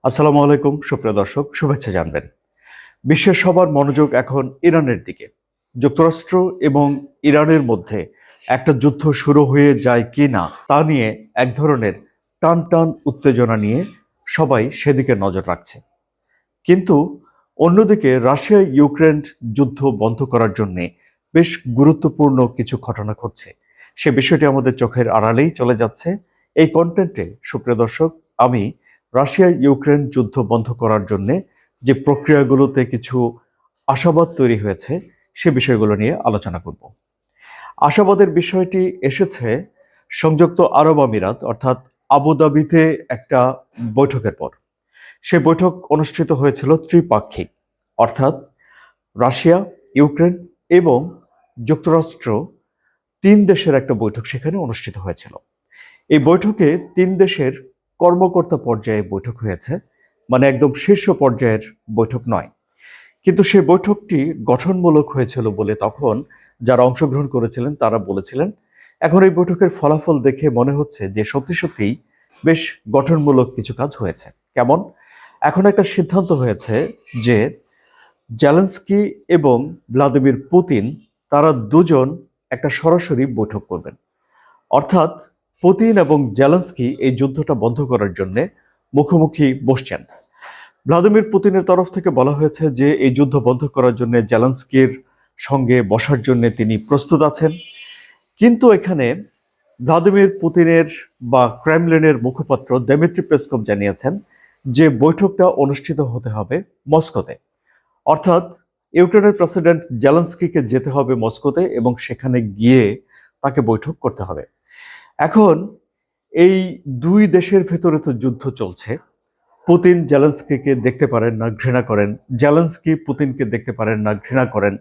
আসসালামু আলাইকুম সুপ্রিয় দর্শক, শুভেচ্ছা জানবেন। বিশ্বের সবার মনোযোগ এখন ইরানের দিকে। যুক্তরাষ্ট্র এবং ইরানের মধ্যে একটা যুদ্ধ শুরু হয়ে যায় কি না তা নিয়ে এক ধরনের টান টান উত্তেজনা নিয়ে সবাই সেদিকে নজর রাখছে। কিন্তু অন্যদিকে রাশিয়া ইউক্রেন যুদ্ধ বন্ধ করার জন্য বেশ গুরুত্বপূর্ণ কিছু ঘটনা ঘটছে। সে বিষয়টি আমাদের চোখের আড়ালেই চলে যাচ্ছে। এই কন্টেন্টে সুপ্রিয় দর্শক, আমি রাশিয়া ইউক্রেন যুদ্ধ বন্ধ করার জন্য যে প্রক্রিয়াগুলোতে কিছু আশাবাদ তৈরি হয়েছে সে বিষয়গুলো নিয়ে আলোচনা করব। আশাবাদের বিষয়টি এসেছে সংযুক্ত আরব আমিরাত অর্থাৎ আবুধাবিতে একটা বৈঠকের পর। সে বৈঠক অনুষ্ঠিত হয়েছিল ত্রিপাক্ষিক, অর্থাৎ রাশিয়া, ইউক্রেন এবং যুক্তরাষ্ট্র তিন দেশের একটা বৈঠক সেখানে অনুষ্ঠিত হয়েছিল। এই বৈঠকে তিন দেশের কর্মকর্তা পর্যায়ে বৈঠক হয়েছে, মানে একদম শীর্ষ পর্যায়ের বৈঠক নয়। কিন্তু সেই বৈঠকটি গঠনমূলক হয়েছিল বলে তখন যারা অংশগ্রহণ করেছিলেন তারা বলেছিলেন। এখন এই বৈঠকের ফলাফল দেখে মনে হচ্ছে যে সত্যি সত্যিই বেশ গঠনমূলক কিছু কাজ হয়েছে। কেমন? এখন একটা সিদ্ধান্ত হয়েছে যে জেলেনস্কি এবং ভ্লাদিমির পুতিন তারা দুজন একটা সরাসরি বৈঠক করবেন। অর্থাৎ পুতিন এবং জেলেনস্কি এই যুদ্ধটা বন্ধ করার জন্য মুখোমুখি বসছেন। ভ্লাদিমির পুতিনের তরফ থেকে বলা হয়েছে যে এই যুদ্ধ বন্ধ করার জন্য জেলেনস্কির সঙ্গে বসার জন্য তিনি প্রস্তুত আছেন। কিন্তু এখানে ভ্লাদিমির পুতিনের বা ক্রেমলিনের মুখপাত্র দিমিত্রি পেসকভ জানিয়েছেন যে বৈঠকটা অনুষ্ঠিত হতে হবে মস্কোতে। অর্থাৎ ইউক্রেনের প্রেসিডেন্ট জেলেনস্কিকে যেতে হবে মস্কোতে এবং সেখানে গিয়ে তাকে বৈঠক করতে হবে। এখন এই দুই দেশের ভেতরে তো যুদ্ধ চলছে। পুতিন জেলেনস্কিকে দেখতে পারেন না, ঘৃণা করেন। জেলেনস্কি পুতিনকে দেখতে পারেন না, ঘৃণা করেন।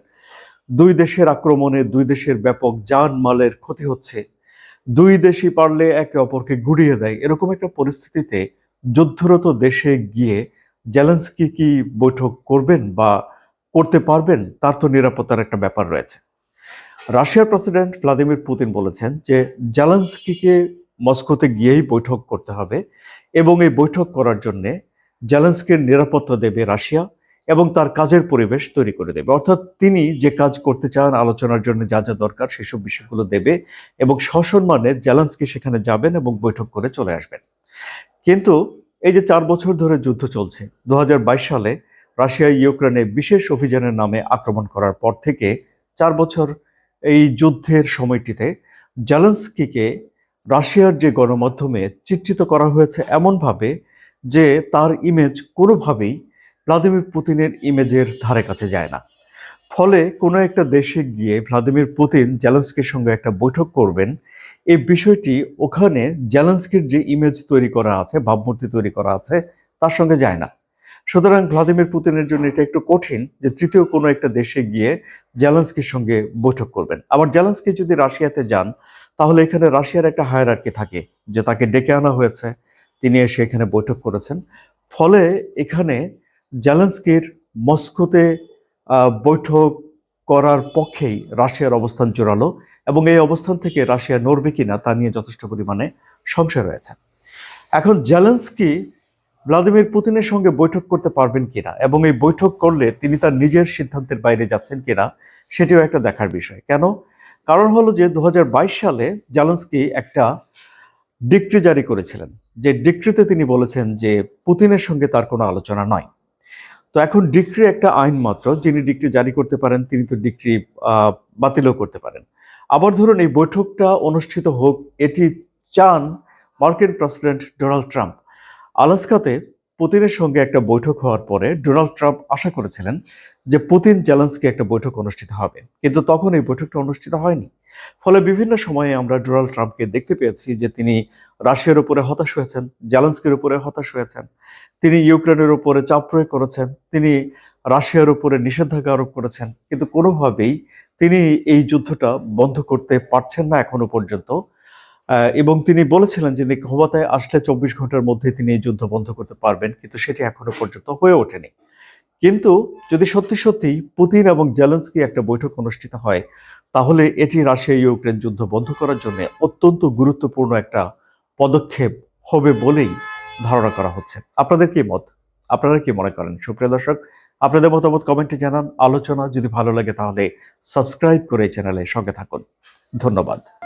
দুই দেশের আক্রমণে দুই দেশের ব্যাপক জানমালের ক্ষতি হচ্ছে। দুই দেশই পারলে একে অপরকে গুড়িয়ে দেয়। এরকম একটা পরিস্থিতিতে যুদ্ধরত দেশে গিয়ে জেলেনস্কি কি বৈঠক করবেন বা করতে পারবেন, তার তো নিরাপত্তার একটা ব্যাপার রয়েছে। রাশিয়ার প্রেসিডেন্ট ভ্লাদিমির পুতিন বলেছেন যে জেলেনস্কিকে মস্কোতে গিয়েই বৈঠক করতে হবে এবং এই বৈঠক করার জন্য জেলেনস্কির নিরাপত্তা দেবে রাশিয়া এবং তার কাজের পরিবেশ তৈরি করে দেবে। অর্থাৎ তিনি যে কাজ করতে চান, আলোচনার জন্য যা যা দরকার সেসব বিষয়গুলো দেবে এবং সসম্মানে জেলেনস্কি সেখানে যাবেন এবং বৈঠক করে চলে আসবেন। কিন্তু এই যে 4 বছর ধরে যুদ্ধ চলছে, 2022 সালে রাশিয়া ইউক্রেনে বিশেষ অভিযানের নামে আক্রমণ করার পর থেকে 4 বছর এই যুদ্ধের সময়টিতে জেলেনস্কিকে রাশিয়ার যে গণমাধ্যমে চিত্রিত করা হয়েছে এমনভাবে যে তার ইমেজ কোনোভাবেই ভ্লাদিমির পুতিনের ইমেজের ধারে কাছে যায় না। ফলে কোনো একটা দেশে গিয়ে ভ্লাদিমির পুতিন জেলেনস্কির সঙ্গে একটা বৈঠক করবেন, এই বিষয়টি ওখানে জেলেনস্কির যে ইমেজ তৈরি করা আছে, ভাবমূর্তি তৈরি করা আছে, তার সঙ্গে যায় না। সুতরাং ভ্লাদিমির পুতিনের জন্য এটা একটু কঠিন যে তৃতীয় কোনো একটা দেশে গিয়ে জেলেনস্কির সঙ্গে বৈঠক করবেন। আবার জেলেনস্কি যদি রাশিয়াতে যান তাহলে এখানে রাশিয়ার একটা হায়ারার্কি থাকে যে তাকে ডেকে আনা হয়েছে, তিনি এসে এখানে বৈঠক করেছেন। ফলে এখানে জেলেনস্কির মস্কোতে বৈঠক করার পক্ষেই রাশিয়ার অবস্থান জোরালো এবং এই অবস্থান থেকে রাশিয়া নড়বে কিনা তা নিয়ে যথেষ্ট পরিমাণে সংশয় রয়েছে। এখন জেলেনস্কি ভ্লাদিমির পুতিনের সঙ্গে বৈঠক করতে পারবেন কিনা এবং এই বৈঠক করলে তিনি তার নিজের সিদ্ধান্তের বাইরে যাচ্ছেন কিনা সেটিও একটা দেখার বিষয়। কেন? কারণ হলো যে 2022 সালে জেলেনস্কি একটা ডিক্রি জারি করেছিলেন, যে ডিক্রিতে তিনি বলেছেন যে পুতিনের সঙ্গে তার কোনো আলোচনা নয়। তো এখন ডিক্রি একটা আইন মাত্র, যিনি ডিক্রি জারি করতে পারেন তিনি তো ডিক্রি বাতিলও করতে পারেন। আবার ধরুন এই বৈঠকটা অনুষ্ঠিত হোক, এটি চান মার্কিন প্রেসিডেন্ট ডোনাল্ড ট্রাম্প। আলাস্কাতে পুতিনের সঙ্গে একটা বৈঠক হওয়ার পরে ডোনাল্ড ট্রাম্প আশা করেছিলেন যে পুতিন জেলেনস্কি একটা বৈঠক অনুষ্ঠিত হবে, কিন্তু তখন এই বৈঠকটা অনুষ্ঠিত হয়নি। ফলে বিভিন্ন সময়ে আমরা ডোনাল্ড ট্রাম্পকে দেখতে পেয়েছি যে তিনি রাশিয়ার উপরে হতাশ হয়েছেন, জেলেনস্কির উপরে হতাশ হয়েছেন, তিনি ইউক্রেনের উপরে চাপ প্রয়োগ করেছেন, তিনি রাশিয়ার উপরে নিষেধাজ্ঞা আরোপ করেছেন, কিন্তু কোনোভাবেই তিনি এই যুদ্ধটা বন্ধ করতে পারছেন না এখনো পর্যন্ত। এবং তিনি বলেছিলেন যে তিনি ক্ষমতায় আসলে 24 ঘন্টার মধ্যে তিনি এই যুদ্ধ বন্ধ করতে পারবেন, কিন্তু সেটি এখনো পর্যন্ত হয়ে ওঠেনি। কিন্তু যদি সত্যি সত্যি পুতিন এবং জেলেনস্কি একটা বৈঠক অনুষ্ঠিত হয় তাহলে এটি রাশিয়া ইউক্রেন যুদ্ধ বন্ধ করার জন্য অত্যন্ত গুরুত্বপূর্ণ একটা পদক্ষেপ হবে বলেই ধারণা করা হচ্ছে। আপনাদের কি মত? আপনারা কি মনে করেন? সুপ্রিয় দর্শক, আপনাদের মতামত কমেন্টে জানান। আলোচনা যদি ভালো লাগে তাহলে সাবস্ক্রাইব করে চ্যানেলের সঙ্গে থাকুন। ধন্যবাদ।